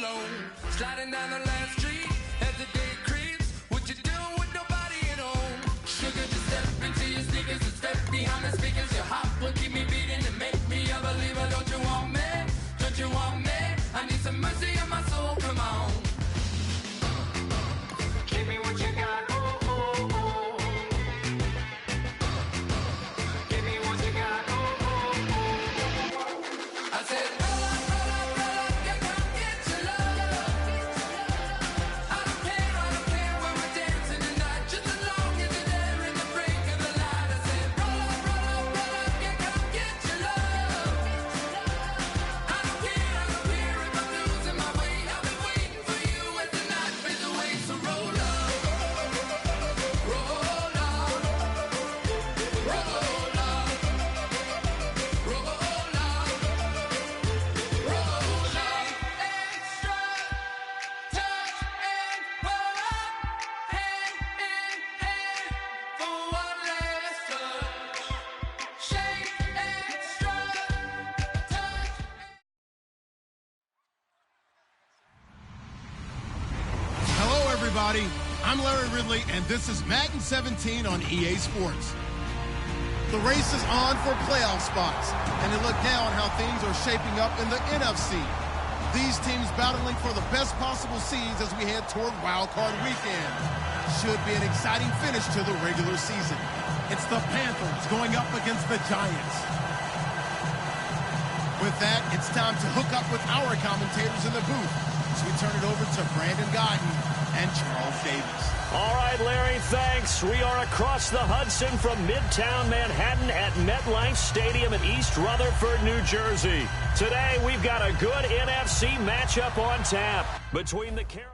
alone. Sliding down the last street as the day creeps. What you doing with nobody at home? Sugar, just step into your sneakers and step behind the speakers. Your heart will keep me beating and make me a believer. Don't you want me? Don't you want me? I need some mercy on my soul, come on. Give me what you got, oh, oh, oh. Give me what you got, oh, oh, oh. I said, roll up, yeah, come get your love. I don't care when we're dancing tonight, just as long as you're there in the break of the light. I said, roll up, yeah, come get your love. I don't care if I'm losing my way. I've been waiting for you as the night fades away. So roll up, roll up, roll up, roll up, roll up. Extra touch and pull up, hand in hand for one last touch. Shake extra touch. Hello, everybody. I'm Larry Ridley, and this is Madden 17 on EA Sports. The race is on for playoff spots, and you look now on how things are shaping up in the NFC. These teams battling for the best possible seeds as we head toward Wild Card Weekend. Should be an exciting finish to the regular season. It's the Panthers going up against the Giants. With that, it's time to hook up with our commentators in the booth as we turn it over to Brandon Guyton and Charles Davis. All right, Larry, thanks. We are across the Hudson from Midtown Manhattan at MetLife Stadium in East Rutherford, New Jersey. Today, we've got a good NFC matchup on tap between the Carolina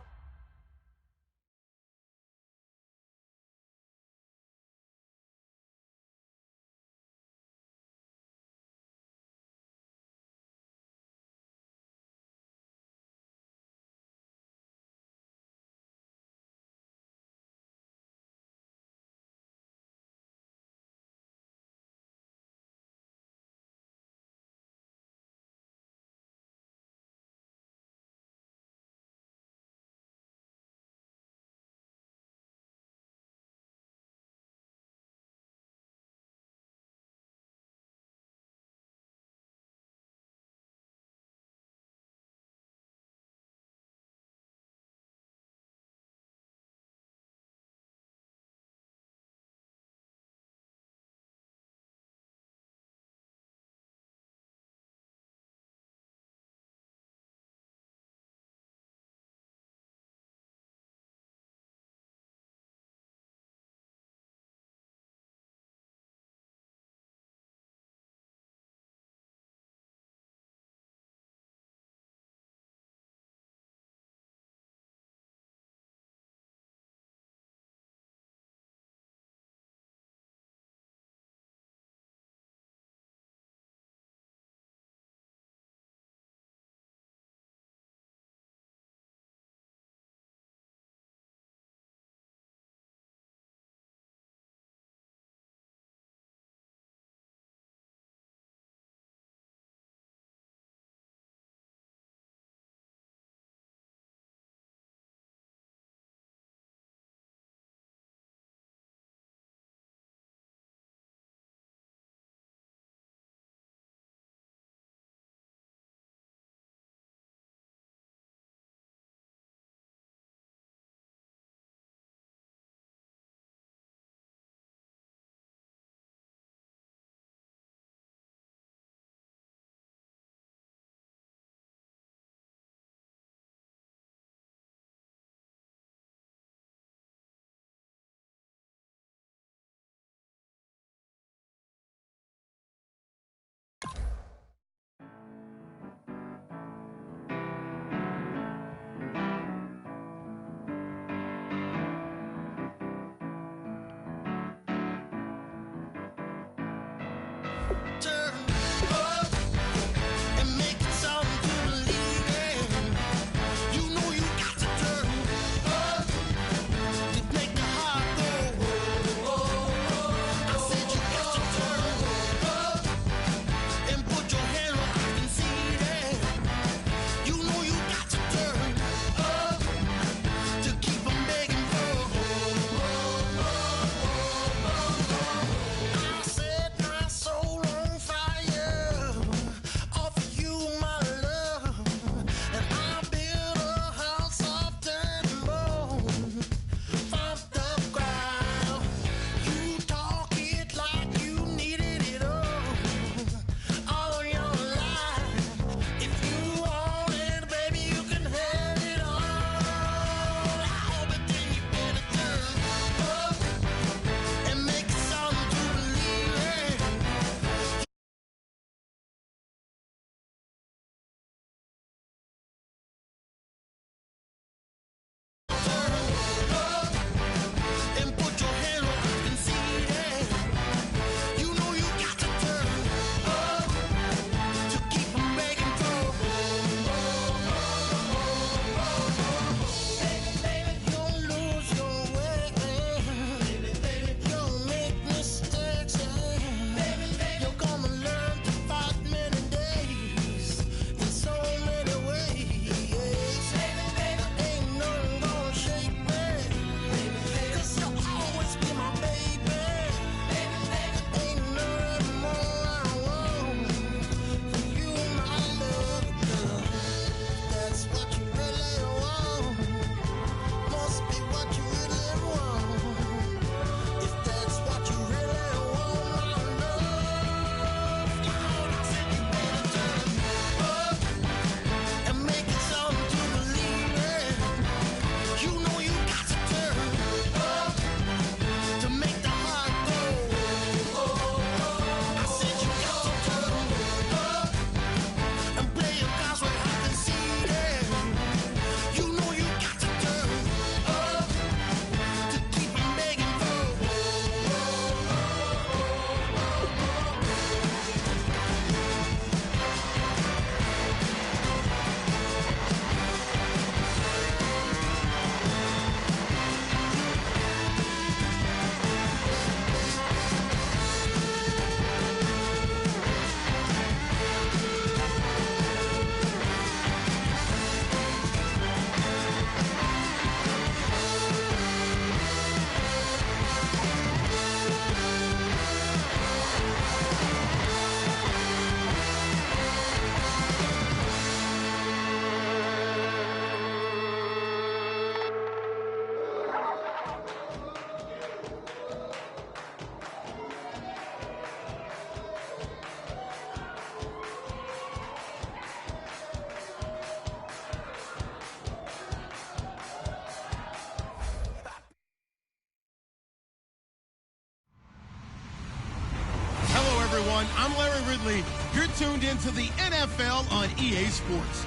everyone. I'm Larry Ridley. You're tuned into the NFL on EA Sports.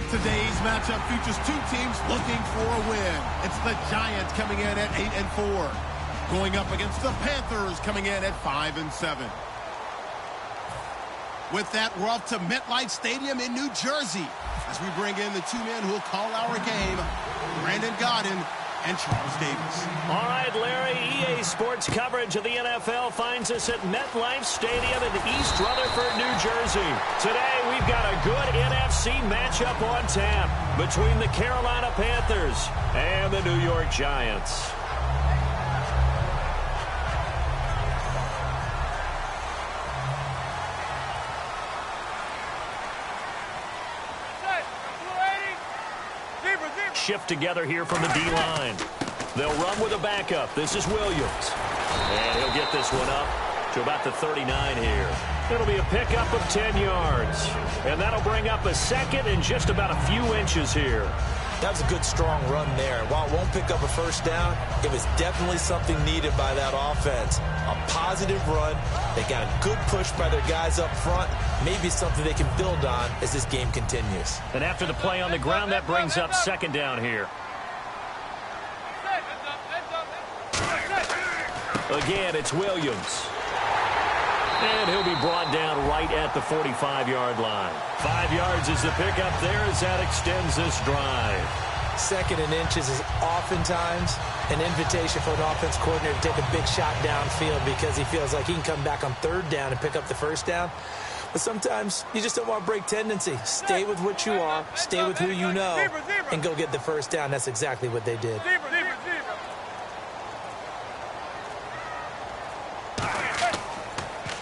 Today's matchup features two teams looking for a win. It's the Giants coming in at 8-4, going up against the Panthers coming in at 5-7. With that, we're off to MetLife Stadium in New Jersey as we bring in the two men who will call our game, Brandon Godden and Charles Davis. All right, Larry, EA Sports coverage of the NFL finds us at MetLife Stadium in East Rutherford, New Jersey. Today, we've got a good NFC matchup on tap between the Carolina Panthers and the New York Giants. Shift together here from the D-line. They'll run with a backup. This is Williams. And he'll get this one up to about the 39 here. It'll be a pickup of 10 yards. And that'll bring up a second and just about a few inches here. That was a good, strong run there. While it won't pick up a first down, it was definitely something needed by that offense. A positive run. They got a good push by their guys up front. Maybe something they can build on as this game continues. And after the play on the ground, that brings up second down here. Again, it's Williams. And he'll be brought down right at the 45-yard line. 5 yards is the pickup there as that extends this drive. Second and inches is oftentimes an invitation for an offense coordinator to take a big shot downfield because he feels like he can come back on third down and pick up the first down. But sometimes you just don't want to break tendency. Stay with what you are, stay with who you know, and go get the first down. That's exactly what they did.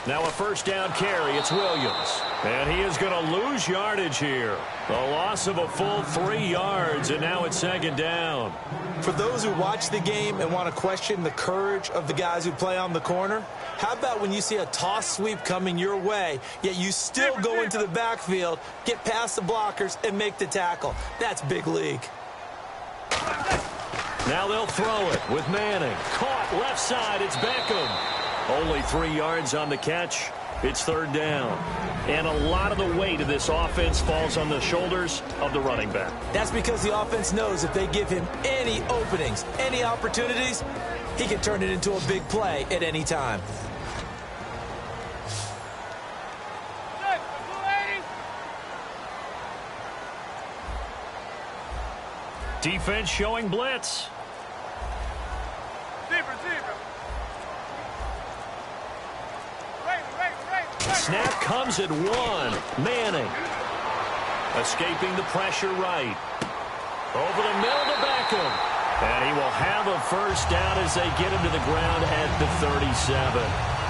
Now a first down carry. It's Williams. And he is going to lose yardage here. A loss of a full 3 yards, and now it's second down. For those who watch the game and want to question the courage of the guys who play on the corner, how about when you see a toss sweep coming your way, yet you still go into the backfield, get past the blockers, and make the tackle? That's big league. Now they'll throw it with Manning. Caught left side. It's Beckham. Only 3 yards on the catch. It's third down. And a lot of the weight of this offense falls on the shoulders of the running back. That's because the offense knows if they give him any openings, any opportunities, he can turn it into a big play at any time. Defense showing blitz. Snap comes at one. Manning escaping the pressure right. Over the middle to Beckham. And he will have a first down as they get him to the ground at the 37.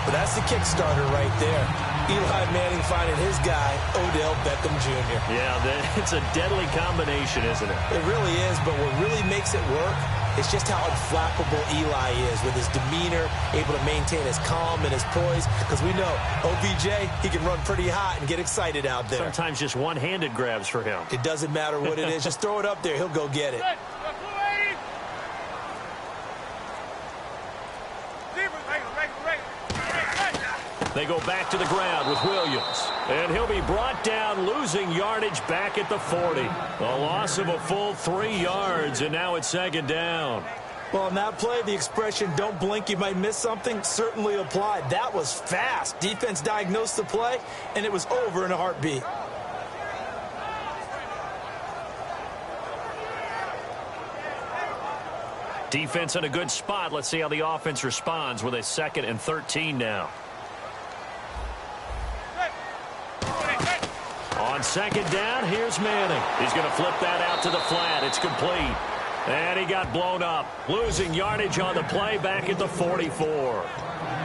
But that's the Kickstarter right there. Eli Manning finding his guy, Odell Beckham Jr. Yeah, it's a deadly combination, isn't it? It really is, but what really makes it work is just how unflappable Eli is with his demeanor, able to maintain his calm and his poise. Because we know, OBJ, he can run pretty hot and get excited out there. Sometimes just one-handed grabs for him. It doesn't matter what it is. Just throw it up there. He'll go get it. They go back to the ground with Williams. And he'll be brought down, losing yardage back at the 40. A loss of a full 3 yards, and now it's second down. Well, on that play, the expression, don't blink, you might miss something, certainly applied. That was fast. Defense diagnosed the play, and it was over in a heartbeat. Defense in a good spot. Let's see how the offense responds with a 2nd and 13 now. On second down, here's Manning. He's going to flip that out to the flat. It's complete. And he got blown up. Losing yardage on the play back at the 44.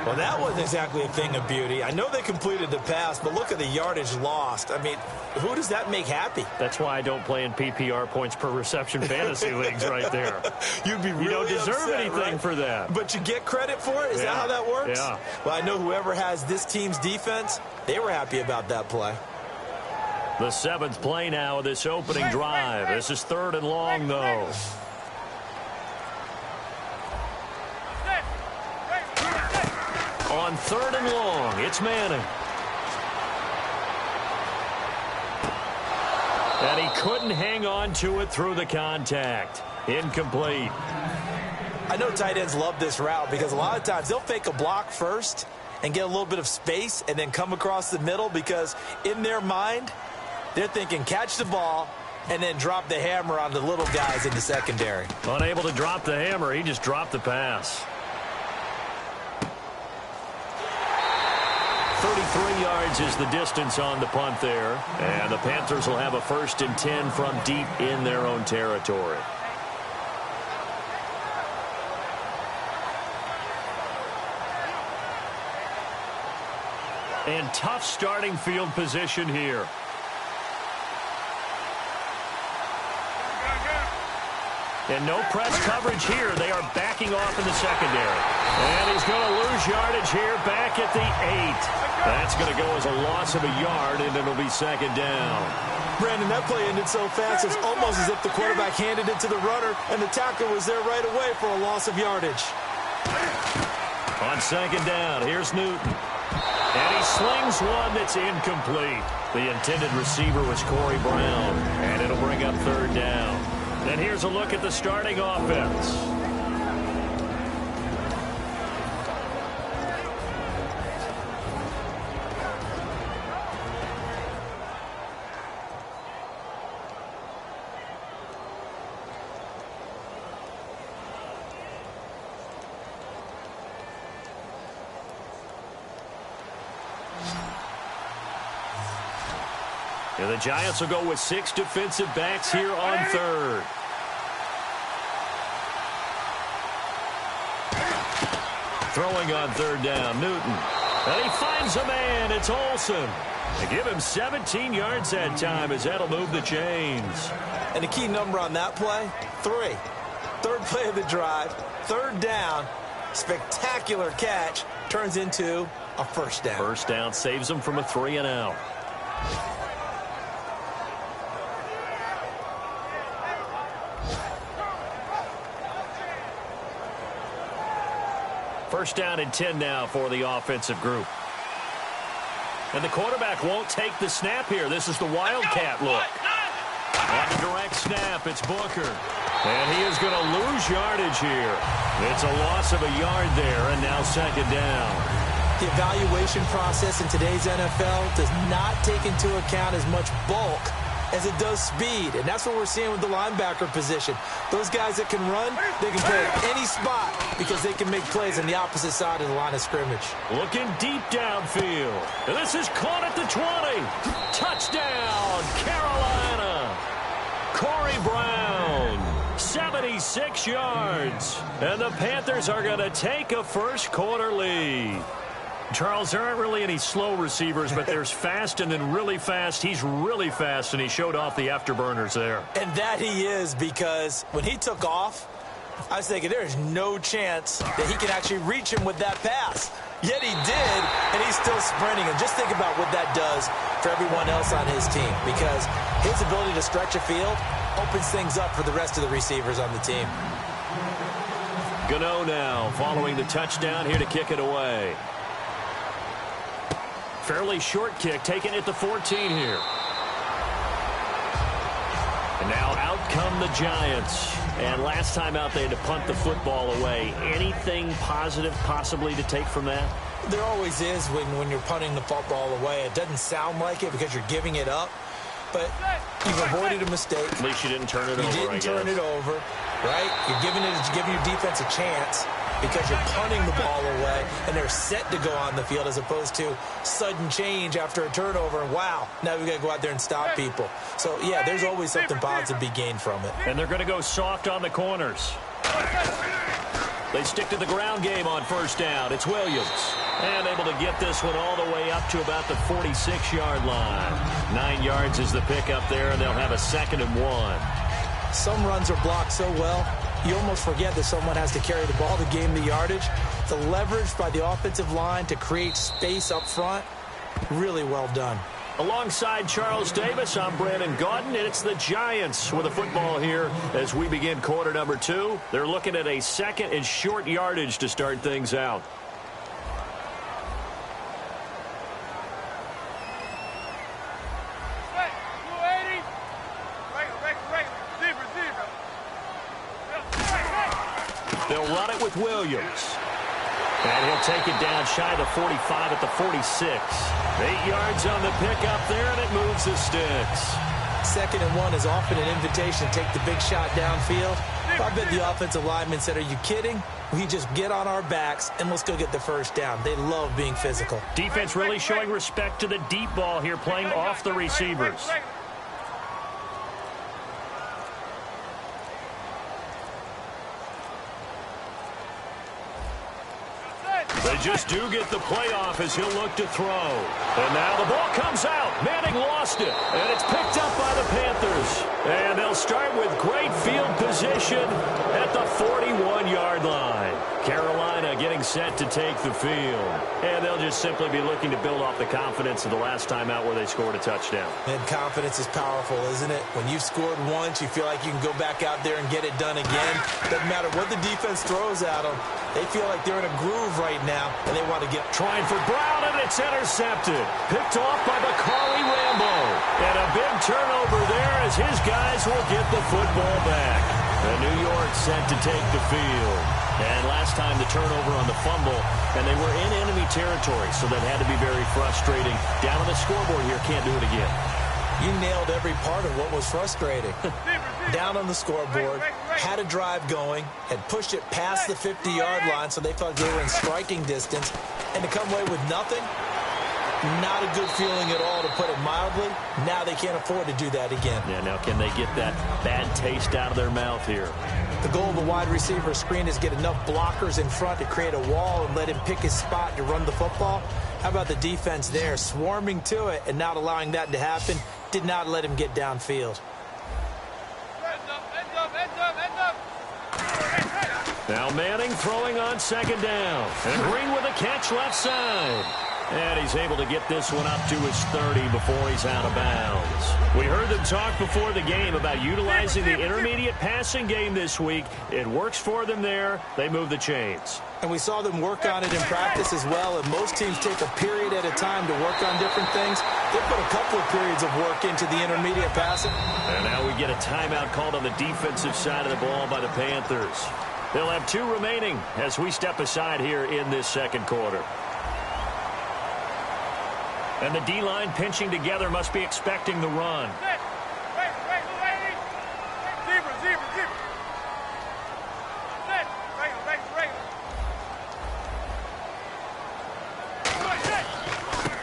Well, that wasn't exactly a thing of beauty. I know they completed the pass, but look at the yardage lost. I mean, who does that make happy? That's why I don't play in PPR points per reception fantasy leagues right there. You'd be really You don't deserve upset, anything right? for that. But you get credit for it? Is that how that works? Yeah. Well, I know whoever has this team's defense, they were happy about that play. The 7th play now of this opening drive. This is 3rd and long, though. On 3rd and long, it's Manning. And he couldn't hang on to it through the contact. Incomplete. I know tight ends love this route because a lot of times they'll fake a block first and get a little bit of space and then come across the middle because in their mind, they're thinking catch the ball and then drop the hammer on the little guys in the secondary. Unable to drop the hammer, he just dropped the pass. 33 yards is the distance on the punt there. And the Panthers will have a 1st and 10 from deep in their own territory. And tough starting field position here. And no press coverage here. They are backing off in the secondary. And he's going to lose yardage here back at the 8. That's going to go as a loss of a yard, and it'll be 2nd down. Brandon, that play ended so fast, it's almost as if the quarterback handed it to the runner, and the tackler was there right away for a loss of yardage. On 2nd down, here's Newton. And he slings one that's incomplete. The intended receiver was Corey Brown, and it'll bring up 3rd down. And here's a look at the starting offense. And the Giants will go with 6 defensive backs here on 3rd. Throwing on 3rd down, Newton. And he finds a man. It's Olsen. They give him 17 yards that time as that'll move the chains. And the key number on that play, 3. 3rd play of the drive, 3rd down, spectacular catch, turns into a 1st down. 1st down saves them from a 3 and out. First down and 10 now for the offensive group. And the quarterback won't take the snap here. This is the Wildcat look. On the direct snap, it's Booker. And he is going to lose yardage here. It's a loss of a yard there, and now 2nd down. The evaluation process in today's NFL does not take into account as much bulk as it does speed, and that's what we're seeing with the linebacker position. Those guys that can run, they can play at any spot because they can make plays on the opposite side of the line of scrimmage. Looking deep downfield. And this is caught at the 20. Touchdown, Carolina. Corey Brown, 76 yards. And the Panthers are going to take a first-quarter lead. Charles, there aren't really any slow receivers, but there's fast and then really fast. He's really fast, and he showed off the afterburners there. And that he is, because when he took off, I was thinking there's no chance that he can actually reach him with that pass. Yet he did, and he's still sprinting. And just think about what that does for everyone else on his team, because his ability to stretch a field opens things up for the rest of the receivers on the team. Gano now following the touchdown here to kick it away. Fairly short kick, taken at the 14 here. And now out come the Giants. And last time out, they had to punt the football away. Anything positive possibly to take from that? There always is when you're punting the football away. It doesn't sound like it because you're giving it up. But you've avoided a mistake. At least you didn't turn it over, You didn't turn it over, right? You're giving your defense a chance because you're punting the ball away, and they're set to go on the field as opposed to sudden change after a turnover, and wow, now we've got to go out there and stop people. So, yeah, there's always something positive to be gained from it. And they're going to go soft on the corners. They stick to the ground game on first down. It's Williams. And able to get this one all the way up to about the 46-yard line. 9 yards is the pickup there, and they'll have a 2nd and 1. Some runs are blocked so well, you almost forget that someone has to carry the ball to gain the yardage. The leverage by the offensive line to create space up front, really well done. Alongside Charles Davis, I'm Brandon Gaudin, and it's the Giants with the football here as we begin quarter number 2. They're looking at a 2nd and short yardage to start things out. run it with Williams. And he'll take it down shy of the 45 at the 46. 8 yards on the pickup there, and it moves the sticks. 2nd and 1 is often an invitation to take the big shot downfield. I bet the offensive lineman said, are you kidding? We just get on our backs and let's go get the first down. They love being physical. Defense really showing respect to the deep ball here, playing off the receivers. They just do get the playoff as he'll look to throw. And now the ball comes out. Manning lost it. And it's picked up by the Panthers. And they'll start with great field position at the 41-yard line. Carolina getting set to take the field. And they'll just simply be looking to build off the confidence of the last time out where they scored a touchdown. And confidence is powerful, isn't it? When you've scored once, you feel like you can go back out there and get it done again. Doesn't matter what the defense throws at them. They feel like they're in a groove right now, and they want to get... Trying for Brown, and it's intercepted. Picked off by Bacarly Rambo. And a big turnover there as his guys will get the football back. And New York set to take the field. And last time the turnover on the fumble, and they were in enemy territory, so that had to be very frustrating. Down on the scoreboard here, can't do it again. You nailed every part of what was frustrating. Down on the scoreboard, had a drive going, had pushed it past the 50-yard line so they felt they were in striking distance, and to come away with nothing, not a good feeling at all, to put it mildly. Now they can't afford to do that again. Yeah, now can they get that bad taste out of their mouth here? The goal of the wide receiver screen is get enough blockers in front to create a wall and let him pick his spot to run the football. How about the defense there, swarming to it and not allowing that to happen? Did not let him get downfield. Now Manning throwing on 2nd down. And Green with a catch left side. And he's able to get this one up to his 30 before he's out of bounds. We heard them talk before the game about utilizing the intermediate passing game this week. It works for them there. They move the chains. And we saw them work on it in practice as well. And most teams take a period at a time to work on different things. They put a couple of periods of work into the intermediate passing. And now we get a timeout called on the defensive side of the ball by the Panthers. They'll have 2 remaining as we step aside here in this 2nd quarter. And the D-line pinching together, must be expecting the run.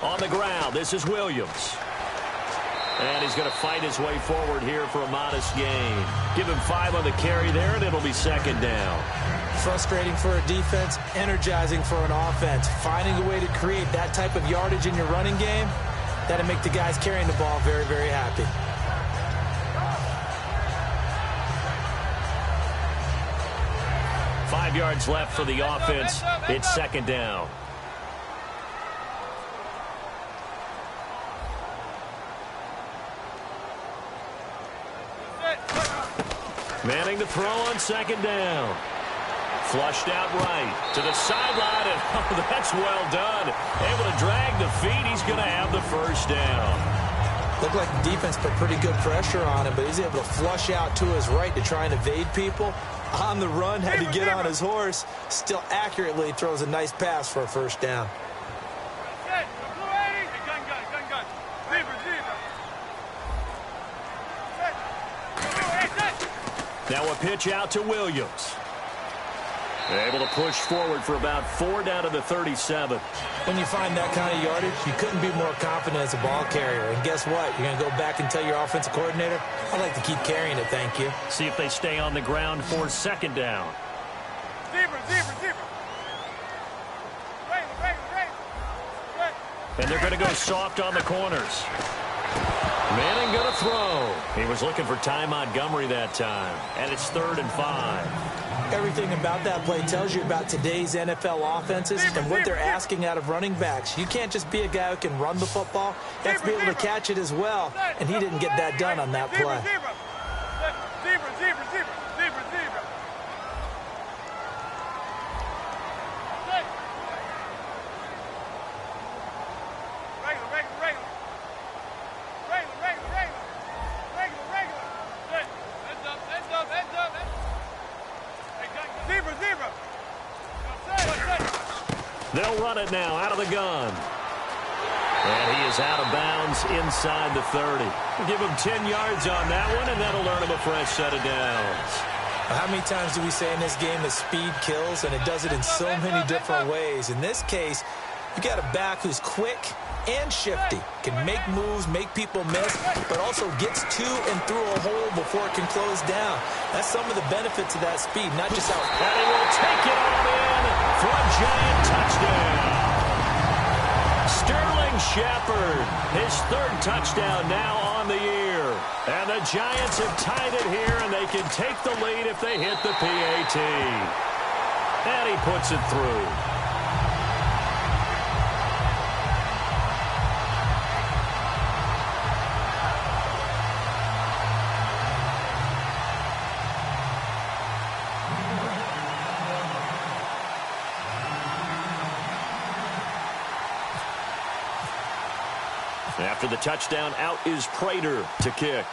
On the ground, this is Williams. And he's going to fight his way forward here for a modest gain. Give him 5 on the carry there, and it'll be 2nd down. Frustrating for a defense, energizing for an offense. Finding a way to create that type of yardage in your running game, that'll make the guys carrying the ball very, very happy. Five yards left for the offense. It's 2nd down. Manning to throw on 2nd down. Flushed out right to the sideline, and oh, that's well done. Able to drag the feet. He's going to have the first down. Looked like the defense put pretty good pressure on him, but he's able to flush out to his right to try and evade people. On the run, had to get on his horse. Still accurately throws a nice pass for a first down. Now a pitch out to Williams. Able to push forward for about 4 down to the 37. When you find that kind of yardage, you couldn't be more confident as a ball carrier. And guess what? You're going to go back and tell your offensive coordinator, I'd like to keep carrying it, thank you. See if they stay on the ground for 2nd down. And they're going to go soft on the corners. Manning going to throw. He was looking for Ty Montgomery that time. And it's 3rd and 5. Everything about that play tells you about today's NFL offenses and what they're asking out of running backs. You can't just be a guy who can run the football. You have to be able to catch it as well. And he didn't get that done on that play. Zebra. They'll run it now out of the gun. And he is out of bounds inside the 30. Give him 10 yards on that one, and that'll earn him a fresh set of downs. How many times do we say in this game that speed kills, and it does it in so many different ways? In this case, you got a back who's quick and shifty, can make moves, make people miss, but also gets to and through a hole before it can close down. That's some of the benefits of that speed, not just how... And he will take it all in for a giant touchdown. Sterling Shepard, his third touchdown now on the year. And the Giants have tied it here, and they can take the lead if they hit the PAT. And he puts it through. After the touchdown, out is Prater to kick.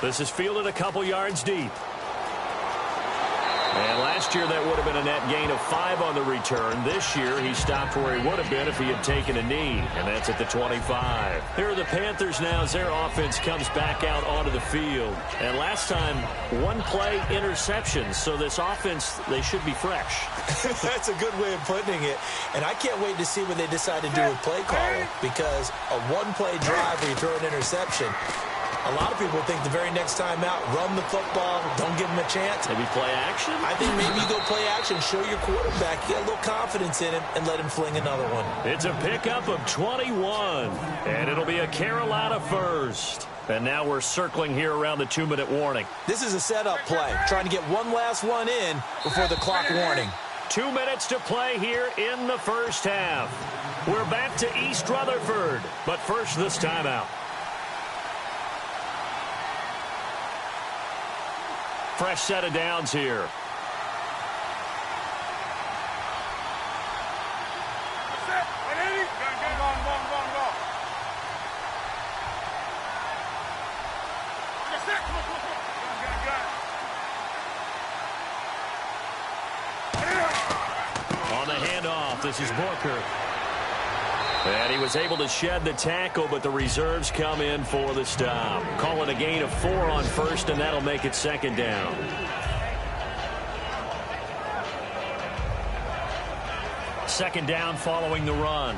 This is fielded a couple yards deep. And last year that would have been a net gain of 5 on the return. This year he stopped where he would have been if he had taken a knee, and that's at the 25. Here are the Panthers now as their offense comes back out onto the field. And last time, one play interception, so this offense, they should be fresh. That's a good way of putting it. And I can't wait to see what they decide to do with play calling, because a one-play drive where you throw an interception, a lot of people think the very next time out, run the football, don't give him a chance. Maybe play action? I think maybe you go play action, show your quarterback, get a little confidence in him, and let him fling another one. It's a pickup of 21, and it'll be a Carolina first. And now we're circling here around the 2-minute warning. This is a setup play, trying to get one last one in before the clock warning. 2 minutes to play here in the first half. We're back to East Rutherford, but first this timeout. Fresh set of downs here. On the handoff, this is Booker. And he was able to shed the tackle, but the reserves come in for the stop. Call it a gain of 4 on first, and that'll make it second down. Second down following the run.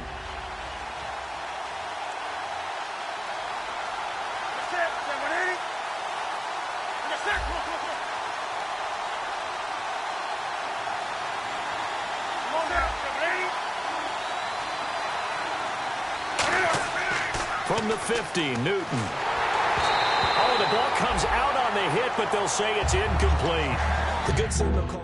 From the 50, Newton. Oh, the ball comes out on the hit, but they'll say it's incomplete. The good signal call.